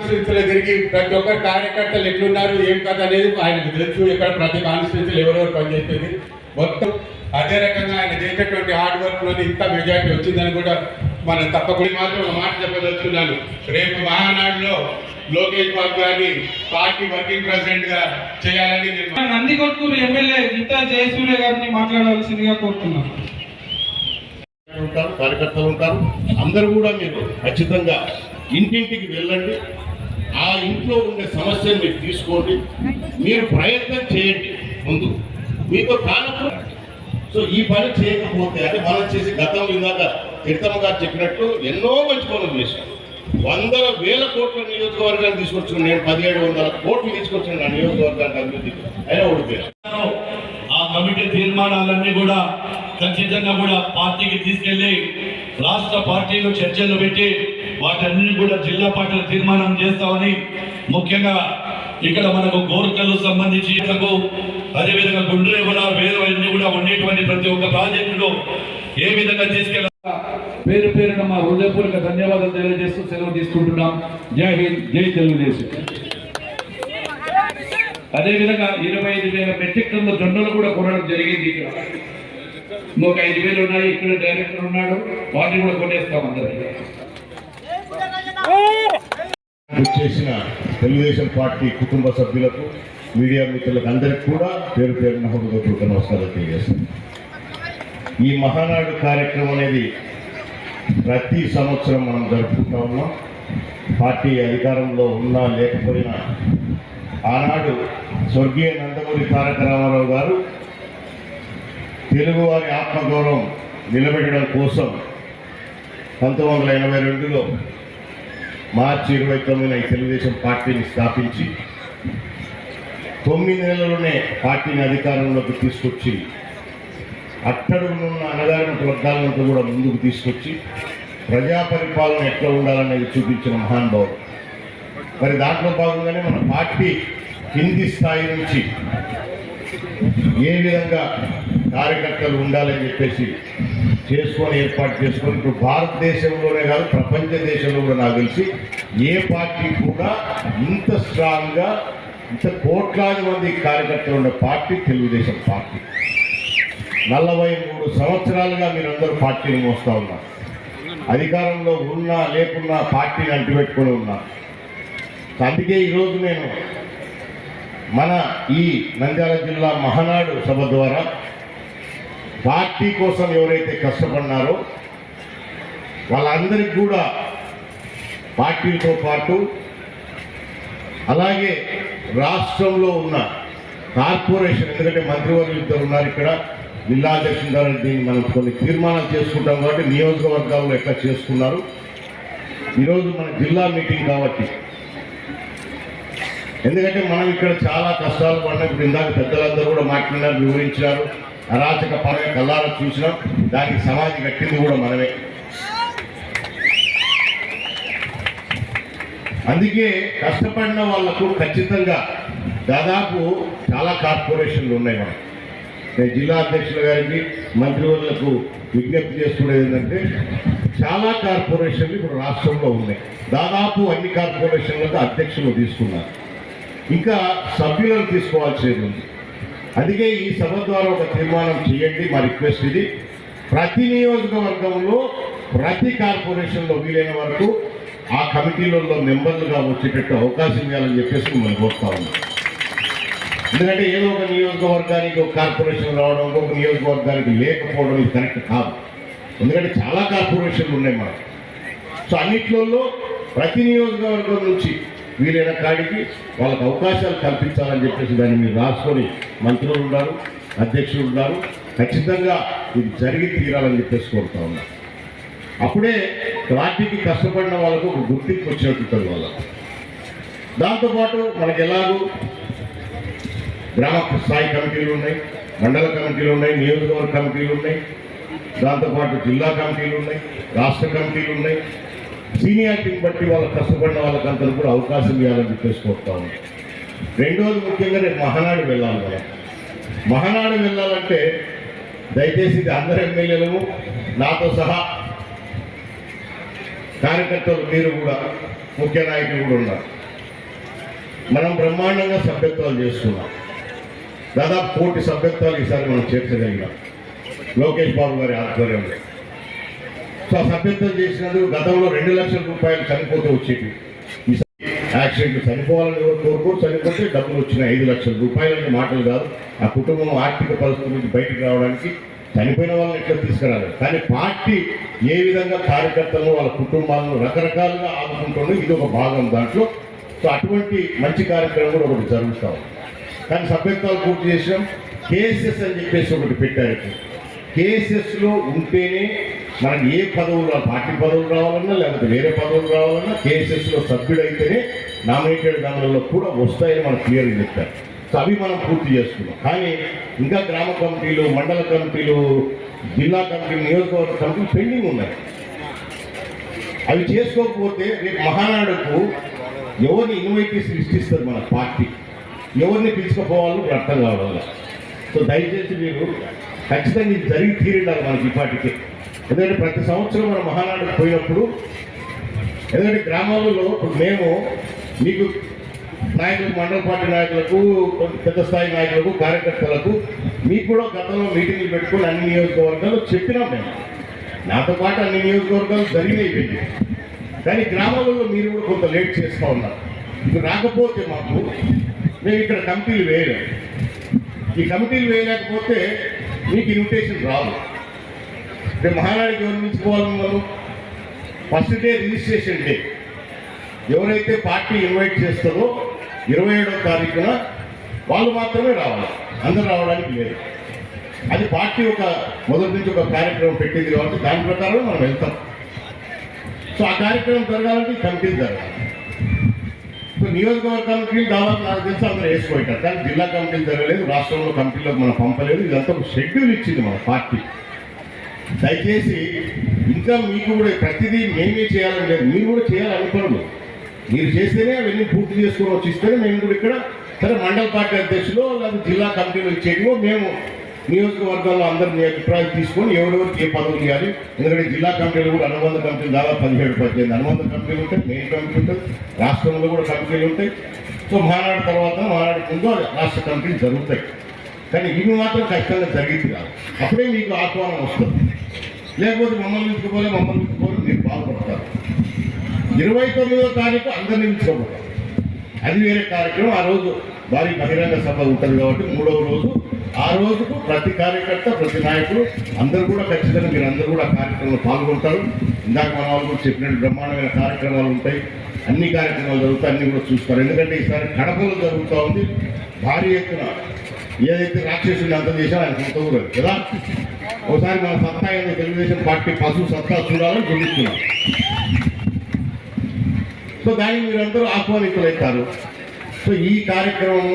కాన్స్టిట్యూన్సీలో తిరిగి ప్రతి ఒక్కరు కార్యకర్తలు ఎట్లున్నారు ఏం కథ అనేది ఆయనకు తెలుసు. ఇక్కడ ప్రతి కాన్స్టిట్యూన్సీలో ఎవరెవరు పనిచేస్తుంది మొత్తం. అదే రకంగా ఆయన చేసేటువంటి హార్డ్ వర్క్లోని ఇంత మెజార్టీ వచ్చిందని కూడా మనం తప్పకుండా మాత్రం ఒక మాట చెప్పదలుచుకున్నాను. రేపు మహానాడులో లోకేష్ బాబు గారిని పార్టీ వర్కింగ్ ప్రెసిడెంట్ గా చేయాలని నందికొట్కూరు ఎమ్మెల్యే గీతా జయసూర్య గారిని మాట్లాడవలసిందిగా కోరుతున్నాను. కార్యకర్తలు ఉంటారు, అందరూ కూడా మీరు ఖచ్చితంగా ఇంటింటికి వెళ్ళండి. ఆ ఇంట్లో ఉండే సమస్యను మీరు తీసుకోండి, మీరు ప్రయత్నం చేయండి. ముందు మీతో కానప్పుడు సో ఈ పని చేయకపోతే అంటే మనం చేసి గతంలో ఇందాక తిరుతమ్మ గారు చెప్పినట్టు ఎన్నో మంచి పనులు చేశాం. వందల వేల కోట్ల నియోజకవర్గాన్ని తీసుకొచ్చాను నేను. 1700 కోట్లు తీసుకొచ్చాను నా నియోజకవర్గానికి అభివృద్ధికి, అయినా ఓడిపోయాను. ఆ కమిటీ తీర్మానాలన్నీ కూడా ఖచ్చితంగా కూడా పార్టీకి తీసుకెళ్లి రాష్ట్ర పార్టీలో చర్చలు పెట్టి వాటన్నిటిని కూడా జిల్లా పార్టీలు తీర్మానం చేస్తామని, ముఖ్యంగా ఇక్కడ మనకు గోర్కలు సంబంధించి అదేవిధంగా గుండ్రేవల వేరే కూడా ఉండేటువంటి ప్రతి ఒక్క ప్రాజెక్టులో ఏ విధంగా తీసుకెళ్ళ పేరు పేరున మా హృదయపూర్వక ధన్యవాదాలు తెలియజేస్తూ సెలవు తీసుకుంటున్నాం. జై హింద్, జై తెలుగుదేశం. అదేవిధంగా 25,000 మెట్రిక్ టన్నుల జొన్నలు కూడా కొనడం జరిగింది. ఇక్కడ ఇంకొక 5,000 ఉన్నాయి. ఇక్కడ డైరెక్టర్ ఉన్నాడు, వాటిని కూడా కొనేస్తాం అందరికీ. చేసిన తెలుగుదేశం పార్టీ కుటుంబ సభ్యులకు, మీడియా మిత్రులకు అందరికీ కూడా పేరు పేరున హృదయపూర్వక నమస్కారాలు తెలియజేస్తాం. ఈ మహానాడు కార్యక్రమం అనేది ప్రతి సంవత్సరం మనం జరుపుకుంటా ఉన్నాం. పార్టీ అధికారంలో ఉన్నా లేకపోయినా ఆనాడు స్వర్గీయ నందమూరి తారక రామారావు గారు తెలుగువారి ఆత్మగౌరవం నిలబెట్టడం కోసం 1982లో మార్చి 29న ఈ తెలుగుదేశం పార్టీని స్థాపించి 9 నెలల్లోనే పార్టీని అధికారంలోకి తీసుకొచ్చి అట్టడున్న అణగారిన వర్గాలంతా కూడా ముందుకు తీసుకొచ్చి ప్రజా పరిపాలన ఎట్లా ఉండాలనేది చూపించిన మహానుభావుడు. మరి దాంట్లో భాగంగానే మన పార్టీ కింది స్థాయి నుంచి ఏ విధంగా కార్యకర్తలు ఉండాలని చెప్పేసి ఏర్పాటు చేసుకొని ఇప్పుడు భారతదేశంలోనే కాదు ప్రపంచ దేశంలో కూడా నాకు తెలిసి ఏ పార్టీ కూడా ఇంత స్ట్రాంగ్గా ఇంత కోట్లాది మంది కార్యకర్తలు ఉన్న పార్టీ తెలుగుదేశం పార్టీ. 43 సంవత్సరాలుగా మీరందరూ పార్టీని మోస్తూ ఉన్నారు. అధికారంలో ఉన్నా లేకున్నా పార్టీని అంటిపెట్టుకొని ఉన్నారు. అందుకే ఈరోజు నేను మన ఈ నంద్యాల జిల్లా మహానాడు సభ ద్వారా పార్టీ కోసం ఎవరైతే కష్టపడినారో వాళ్ళందరికీ కూడా పార్టీలతో పాటు అలాగే రాష్ట్రంలో ఉన్న కార్పొరేషన్, ఎందుకంటే మంత్రివర్యులు ఇద్దరు ఉన్నారు ఇక్కడ, జిల్లా అధ్యక్షుల ద్వారా దీన్ని మనం కొన్ని తీర్మానాలు చేసుకుంటాం కాబట్టి నియోజకవర్గాల్లో ఎట్లా చేసుకున్నారు. ఈరోజు మన జిల్లా మీటింగ్ కాబట్టి, ఎందుకంటే మనం ఇక్కడ చాలా కష్టాలు పడినప్పుడు ఇందాక పెద్దలందరూ కూడా మాట్లాడినారు, వివరించారు. అరాచక పరంగా కళ్ళారా చూసినాం, దానికి సమాధి కట్టింది కూడా మనమే. అందుకే కష్టపడిన వాళ్లకు ఖచ్చితంగా దాదాపు చాలా కార్పొరేషన్లు ఉన్నాయి. మనం నేను జిల్లా అధ్యక్షుల గారికి మంత్రివర్యులకు విజ్ఞప్తి చేసుకునేది ఏంటంటే చాలా కార్పొరేషన్లు ఇప్పుడు రాష్ట్రంలో ఉన్నాయి. దాదాపు అన్ని కార్పొరేషన్లకు అధ్యక్షులు తీసుకున్నారు, ఇంకా సభ్యులను తీసుకోవాల్సింది ఉంది. అందుకే ఈ సభ ద్వారా ఒక తీర్మానం చేయండి. మా రిక్వెస్ట్ ఇది, ప్రతి నియోజకవర్గంలో ప్రతి కార్పొరేషన్లో వీలైన వరకు ఆ కమిటీలలో మెంబర్లుగా వచ్చేటట్టు అవకాశం ఇవ్వాలని చెప్పేసి మనం కోరుతా ఉన్నాం. ఎందుకంటే ఏదో ఒక నియోజకవర్గానికి ఒక కార్పొరేషన్ రావడం, ఇంకొక నియోజకవర్గానికి లేకపోవడం ఇది కరెక్ట్ కాదు. ఎందుకంటే చాలా కార్పొరేషన్లు ఉన్నాయి మనకు. సో అన్నిట్లలో ప్రతి నియోజకవర్గం నుంచి వీలైన కాడికి వాళ్ళకు అవకాశాలు కల్పించాలని చెప్పేసి దాన్ని మీరు రాసుకొని మంత్రులు ఉన్నారు, అధ్యక్షులు ఉన్నారు, ఖచ్చితంగా ఇది జరిగి తీరాలని చెప్పేసి కోరుతా ఉన్నారు. అప్పుడే పార్టీకి కష్టపడిన వాళ్ళకు ఒక గుర్తింపు వచ్చినట్టు వాళ్ళకు. దాంతోపాటు మనకి ఎలాగూ గ్రామ స్థాయి కమిటీలు ఉన్నాయి, మండల కమిటీలు ఉన్నాయి, నియోజకవర్గ కమిటీలు ఉన్నాయి, దాంతోపాటు జిల్లా కమిటీలు ఉన్నాయి, రాష్ట్ర కమిటీలు ఉన్నాయి. సీనియారిటీని బట్టి వాళ్ళకి కష్టపడిన వాళ్ళకంతా కూడా అవకాశం ఇవ్వాలని చెప్పేసి కోరుతా ఉన్నాం. రెండోది ముఖ్యంగా రేపు మహానాడు వెళ్ళాలి. మనం మహానాడు వెళ్ళాలంటే దయచేసి అందరు ఎమ్మెల్యేలు నాతో సహా కార్యకర్తలు మీరు కూడా ముఖ్య నాయకులు కూడా ఉన్నారు. మనం బ్రహ్మాండంగా సభ్యత్వాలు చేసుకున్నాం. దాదాపు 1 కోటి సభ్యత్వాలు ఈసారి మనం చేర్చగలిగాం లోకేష్ బాబు గారి ఆధ్వర్యంలో. సో ఆ సభ్యత్వం చేసినందుకు గతంలో 2 లక్షల రూపాయలు చనిపోతే వచ్చేవి. యాక్సిడెంట్ చనిపోవాలని ఎవరు కోరుకోరు, చనిపోతే డబ్బులు వచ్చిన 5 లక్షల రూపాయలని మాటలు కాదు. ఆ కుటుంబం ఆర్థిక పరిస్థితి నుంచి బయటకు రావడానికి చనిపోయిన వాళ్ళని ఎట్లా తీసుకురాలేదు. కానీ పార్టీ ఏ విధంగా కార్యకర్తలను వాళ్ళ కుటుంబాలను రకరకాలుగా ఆదుకుంటుందో ఇది ఒక భాగం దాంట్లో. సో అటువంటి మంచి కార్యక్రమం కూడా ఒకటి జరుగుతాం. కానీ సభ్యత్వాలు పూర్తి చేసాం. కేఎస్ఎస్ అని చెప్పేసి ఒకటి పెట్టారు. కేఎస్ఎస్లో ఉంటేనే మనకి ఏ పదవులు, పార్టీ పదవులు రావాలన్నా లేకపోతే వేరే పదవులు రావాలన్నా కేఎస్ఎస్లో సభ్యుడైతేనే నామినేటెడ్ దానిలో కూడా వస్తాయని మనం క్లియర్గా చెప్తారు. సో అవి మనం పూర్తి చేసుకున్నాం. కానీ ఇంకా గ్రామ కమిటీలు, మండల కమిటీలు, జిల్లా కమిటీలు, నియోజకవర్గ కమిటీలు పెండింగ్ ఉన్నాయి. అవి చేసుకోకపోతే రేపు మహానాడుకు ఎవరిని ఇన్వైటీస్ లిస్ట్ ఇస్తారు మన పార్టీ, ఎవరిని పిలుచుకుపోవాలో అర్థం కావాలి. సో దయచేసి మీరు ఖచ్చితంగా ఇది జరిగి తీరిండాలి మనకి ఈ పార్టీకి. ఎందుకంటే ప్రతి సంవత్సరం మన మహానాడుకు పోయినప్పుడు ఎందుకంటే గ్రామాలలో మేము మీకు నాయకులకు, మండల పార్టీ నాయకులకు, పెద్ద స్థాయి నాయకులకు, కార్యకర్తలకు మీకు కూడా గతంలో మీటింగ్లు పెట్టుకుని అన్ని నియోజకవర్గాలు చెప్పినాం. మేము నాతో పాటు అన్ని నియోజకవర్గాలు జరిగినాయి. కానీ గ్రామాలలో మీరు కూడా కొంత లేట్ చేస్తూ ఉన్నారు. ఇది రాకపోతే మాకు మేము ఇక్కడ కమిటీలు వేయలేము. ఈ కమిటీలు వేయలేకపోతే మీకు ఇన్విటేషన్ రాదు. రేపు మహానాడికి ఎవరు మించుకోవాలి? మనం ఫస్ట్ డే రిజిస్ట్రేషన్ డే ఎవరైతే పార్టీ ఇన్వైట్ చేస్తారో 27వ తారీఖున వాళ్ళు మాత్రమే రావాలి, అందరూ రావడానికి లేదు. అది పార్టీ ఒక మొదటి నుంచి ఒక కార్యక్రమం పెట్టింది కాబట్టి దాని ప్రకారం మనం వెళ్తాం. సో ఆ కార్యక్రమం జరగాలంటే ఈ కమిటీలు జరగాలి. సో నియోజకవర్గ కమిటీలు దాదాపు నాకు తెలిసి అందరూ వేసిపోయింటారు. కానీ జిల్లా కమిటీలు జరగలేదు, రాష్ట్రంలో కమిటీలకు మనం పంపలేదు. ఇదంతా ఒక షెడ్యూల్ ఇచ్చింది మన పార్టీ. దయచేసి ఇంకా మీకు కూడా ప్రతిదీ మేమే చేయాలని లేదు, మీరు కూడా చేయాలనుకోండి. మీరు చేస్తేనే అవన్నీ పూర్తి చేసుకొని వచ్చి ఇస్తేనే మేము కూడా ఇక్కడ సరే మండల పార్టీ అధ్యక్షులు లేదా జిల్లా కమిటీలు ఇచ్చేటివో మేము నియోజకవర్గాల్లో అందరినీ అభిప్రాయాలు తీసుకొని ఎవరెవరికి ఏ పదవులు ఇవ్వాలి. ఎందుకంటే జిల్లా కమిటీలు కూడా అనుబంధ కమిటీలు దాదాపు 17-18 అనుబంధ కమిటీలు ఉంటాయి, మెయిన్ కమిటీ ఉంటుంది, రాష్ట్రంలో కూడా కమిటీలు ఉంటాయి. సో మహానాడు తర్వాత మహానాడు ముందు రాష్ట్ర కమిటీలు జరుగుతాయి. కానీ ఇవి మాత్రం ఖచ్చితంగా జరిగింది కాదు. అప్పుడే మీకు ఆహ్వానం వస్తుంది. లేకపోతే మమ్మల్ని తీసుకుపోలే మీరు బాధపడతారు. 29వ తారీఖు అందరినీ తీసుకోబోతారు. అది వేరే కార్యక్రమం. ఆ రోజు భారీ బహిరంగ సభ ఉంటుంది కాబట్టి 3వ రోజు ఆ రోజుకు ప్రతి కార్యకర్త, ప్రతి నాయకుడు అందరూ కూడా ఖచ్చితంగా మీరు అందరూ కూడా కార్యక్రమంలో పాల్గొంటారు. ఇందాక మన వాళ్ళు కూడా చెప్పినట్టు బ్రహ్మాండమైన కార్యక్రమాలు ఉంటాయి. అన్ని కార్యక్రమాలు జరుగుతాయి, అన్ని కూడా చూస్తారు. ఎందుకంటే ఈసారి కడపలో జరుగుతూ ఉంది భారీ ఎత్తున. ఏదైతే రాక్షసుని అంత చేశారో ఆయన సొంత ఊరు కదా. ఒకసారి మన సత్తా ఏందో తెలుగుదేశం పార్టీ పశువు సత్తా చూడాలని చూపిస్తున్నాం. సో దానికి మీరందరూ ఆహ్వానితులవుతారు. సో ఈ కార్యక్రమం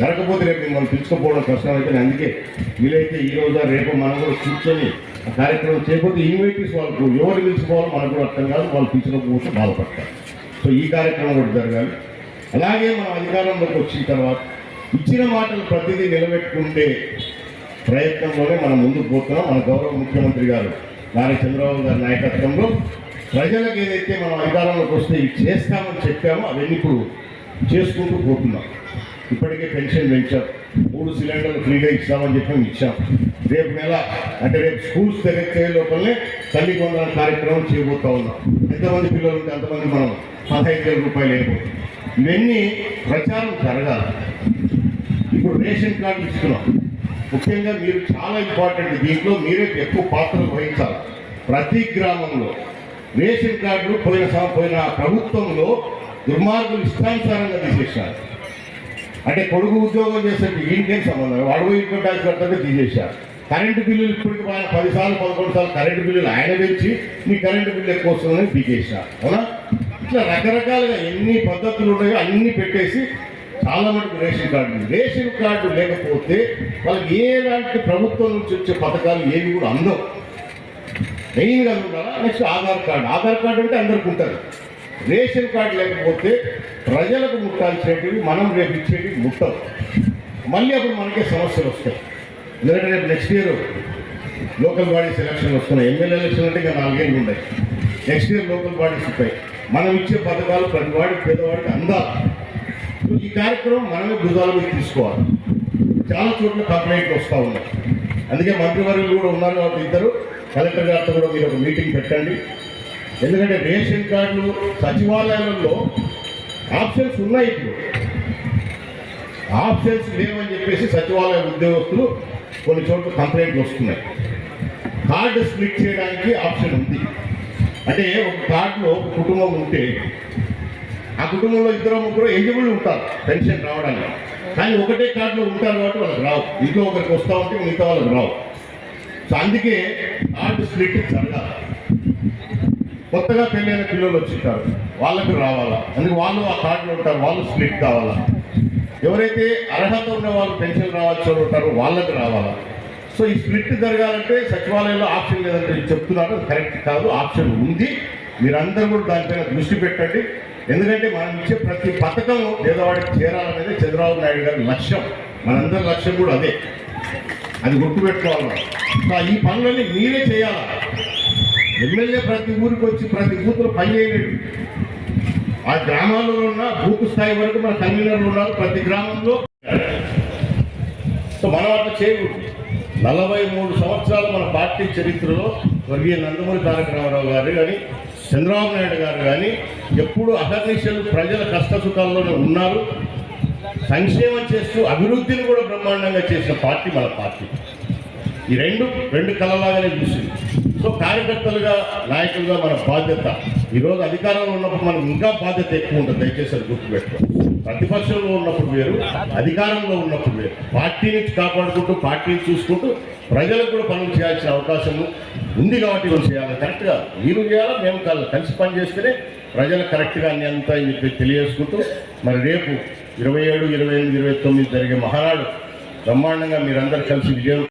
జరగకపోతే రేపు మిమ్మల్ని పిలుచుకోపోవడం కష్టం అయితే. అందుకే వీలైతే ఈ రోజు రేపు మనం కూడా కూర్చొని ఆ కార్యక్రమం చేయకపోతే ఇన్వైటీస్ వాళ్ళకు ఎవరు పిలుచుకోవాలో మనకు కూడా అర్థం కాదు, వాళ్ళు పిలుచుకోకపోతే బాధపడతారు. సో ఈ కార్యక్రమం కూడా జరగాలి. అలాగే మనం అధికారంలోకి వచ్చిన తర్వాత ఇచ్చిన మాటలు ప్రతిదీ నిలబెట్టుకుంటే ప్రయత్నంలోనే మనం ముందుకు పోతున్నాం. మన గౌరవ ముఖ్యమంత్రి గారు నారా చంద్రబాబు గారి నాయకత్వంలో ప్రజలకు ఏదైతే మనం అధికారంలోకి వస్తే ఇవి చేస్తామని చెప్పామో అవన్నీ ఇప్పుడు చేసుకుంటూ పోతున్నాం. ఇప్పటికే పెన్షన్ పెంచాం, 3 సిలిండర్లు ఫ్రీగా ఇస్తామని చెప్పి ఇచ్చాం. రేపు నెల అంటే రేపు స్కూల్స్ తెరిచే లోపలనే తల్లి వందన కార్యక్రమం చేయబోతా ఉన్నాం. ఎంతమంది పిల్లలు ఉంటే అంతమంది మనం 15,000 రూపాయలు అయిపోతుంది. ఇవన్నీ ప్రచారం జరగాలి. ఇప్పుడు రేషన్ కార్డు ఇస్తున్నాం. ముఖ్యంగా మీరు చాలా ఇంపార్టెంట్. దీంట్లో మీరే ఎక్కువ పాత్ర వహించాలి. ప్రతి గ్రామంలో రేషన్ కార్డులు పోయిన ప్రభుత్వంలో దుర్మార్గులు ఇష్టానుసారంగా తీసేశారు. అంటే కొడుకు ఉద్యోగం చేసే ఇంకేం సంబంధం, వాడు ఇన్కమ్ ట్యాక్స్ కట్టగా తీసేశారు. కరెంటు బిల్లులు ఇప్పటికి ఆయన 10 సార్లు 11 సార్లు కరెంటు బిల్లులు ఆయన పెంచి మీ కరెంటు బిల్లు ఎక్కువ వస్తుందని పీకేశారు. అవునా? ఇట్లా రకరకాలుగా ఎన్ని పద్ధతులు ఉన్నాయో అన్నీ పెట్టేసి చాలా మటుకు రేషన్ కార్డు లేకపోతే వాళ్ళకి ఎలాంటి ప్రభుత్వం నుంచి వచ్చే పథకాలు ఏవి కూడా అందవు. మెయిన్గా ఉండాలా. నెక్స్ట్ ఆధార్ కార్డు అంటే అందరికి ఉంటుంది. రేషన్ కార్డు లేకపోతే ప్రజలకు ముట్టాల్సినవి మనం రేపు ఇచ్చేవి ముట్టవు. మళ్ళీ అప్పుడు మనకే సమస్యలు వస్తాయి. ఎందుకంటే రేపు నెక్స్ట్ ఇయర్ లోకల్ బాడీస్ ఎలక్షన్లు వస్తున్నాయి. ఎమ్మెల్యే ఎలక్షన్ అంటే ఇంకా 4 ఏళ్ళు ఉన్నాయి. నెక్స్ట్ ఇయర్ లోకల్ బాడీస్ ఉంటాయి. మనం ఇచ్చే పథకాలు ప్రతి వాడికి పేదవాడికి అందాలి. కార్యక్రమం మనమే భుజాల మీద తీసుకోవాలి. చాలా చోట్ల కంప్లైంట్లు వస్తూ ఉన్నాయి. అందుకే మంత్రివర్యులు కూడా ఉన్నారు కాబట్టి ఇద్దరు కలెక్టర్ గారితో కూడా మీరు ఒక మీటింగ్ పెట్టండి. ఎందుకంటే రేషన్ కార్డులు సచివాలయాలలో ఆప్షన్స్ ఉన్నాయి. ఇప్పుడు ఆప్షన్స్ లేవని చెప్పేసి సచివాలయ ఉద్యోగస్తులు కొన్ని చోట్ల కంప్లైంట్లు వస్తున్నాయి. కార్డు స్ప్లిట్ చేయడానికి ఆప్షన్ ఉంది. అంటే ఒక కార్డులో ఒక కుటుంబం ఉంటే ఆ కుటుంబంలో 2-3 ఎలిజిబుల్ ఉంటారు పెన్షన్ రావడానికి. కానీ ఒకటే కార్డులో ఉంటారు కాబట్టి వాళ్ళకి రావు. ఇంట్లో ఒకరికి వస్తూ ఉంటే మిగతా వాళ్ళకి రావు. సో అందుకే కార్డు స్ప్లిట్ జరగాలి. కొత్తగా పెళ్ళైన పిల్లలు వచ్చింటారు, వాళ్ళకి రావాలా, అందుకే వాళ్ళు ఆ కార్డులో ఉంటారు, వాళ్ళు స్ప్లిట్ కావాలా. ఎవరైతే అర్హత ఉన్న వాళ్ళు పెన్షన్ రావాల్సి ఉంటారో వాళ్ళకి రావాలా. సో ఈ స్ప్లిట్ జరగాలంటే సచివాలయంలో ఆప్షన్ లేదంటే చెప్తున్నారు, కరెక్ట్ కాదు. ఆప్షన్ ఉంది. మీరందరూ కూడా దానిపైన దృష్టి పెట్టండి. ఎందుకంటే మనం ఇచ్చే ప్రతి పథకం పేదవాడికి చేరాలనేది చంద్రబాబు నాయుడు గారి లక్ష్యం. మనందరి లక్ష్యం కూడా అదే. అది గుర్తుపెట్టుకోవాలి మనం. సో ఈ పనులన్నీ మీరే చేయాలి. ఎమ్మెల్యే ప్రతి ఊరికి వచ్చి ప్రతి బూత్లో పని చేయలేడు. ఆ గ్రామాల్లో ఉన్న బూత్ స్థాయి వరకు మన కన్వీనర్లు ఉన్నారు ప్రతి గ్రామంలో. సో మనం అట్లా చేయకూడదు. 43 సంవత్సరాలు మన పార్టీ చరిత్రలో స్వర్గీయ నందమూరి తారక రామారావు గారు కానీ చంద్రబాబు నాయుడు గారు కానీ ఎప్పుడు అహర్నిశలు ప్రజల కష్టసుఖాల్లోనే ఉన్నారు. సంక్షేమం చేస్తూ అభివృద్ధిని కూడా బ్రహ్మాండంగా చేసిన పార్టీ మన పార్టీ. ఈ రెండు కళలాగానే చూసింది. సో కార్యకర్తలుగా నాయకులుగా మన బాధ్యత. ఈరోజు అధికారంలో ఉన్నప్పుడు మనకు ఇంకా బాధ్యత ఎక్కువ ఉంటుంది. దయచేసి అది గుర్తుపెట్టుకోండి. ప్రతిపక్షంలో ఉన్నప్పుడు వేరు, అధికారంలో ఉన్నప్పుడు వేరు. పార్టీని కాపాడుకుంటూ పార్టీని చూసుకుంటూ ప్రజలకు కూడా పనులు చేయాల్సిన అవకాశం ఉంది కాబట్టి మనం చేయాలి. కరెక్ట్గా మీరు చేయాలా, మేము కలిసి పని చేస్తేనే ప్రజలకు కరెక్ట్గా అన్ని అంతా తెలియజేసుకుంటూ మరి రేపు 27, 28, 29 జరిగే మహానాడు బ్రహ్మాండంగా మీరందరూ కలిసి విజయం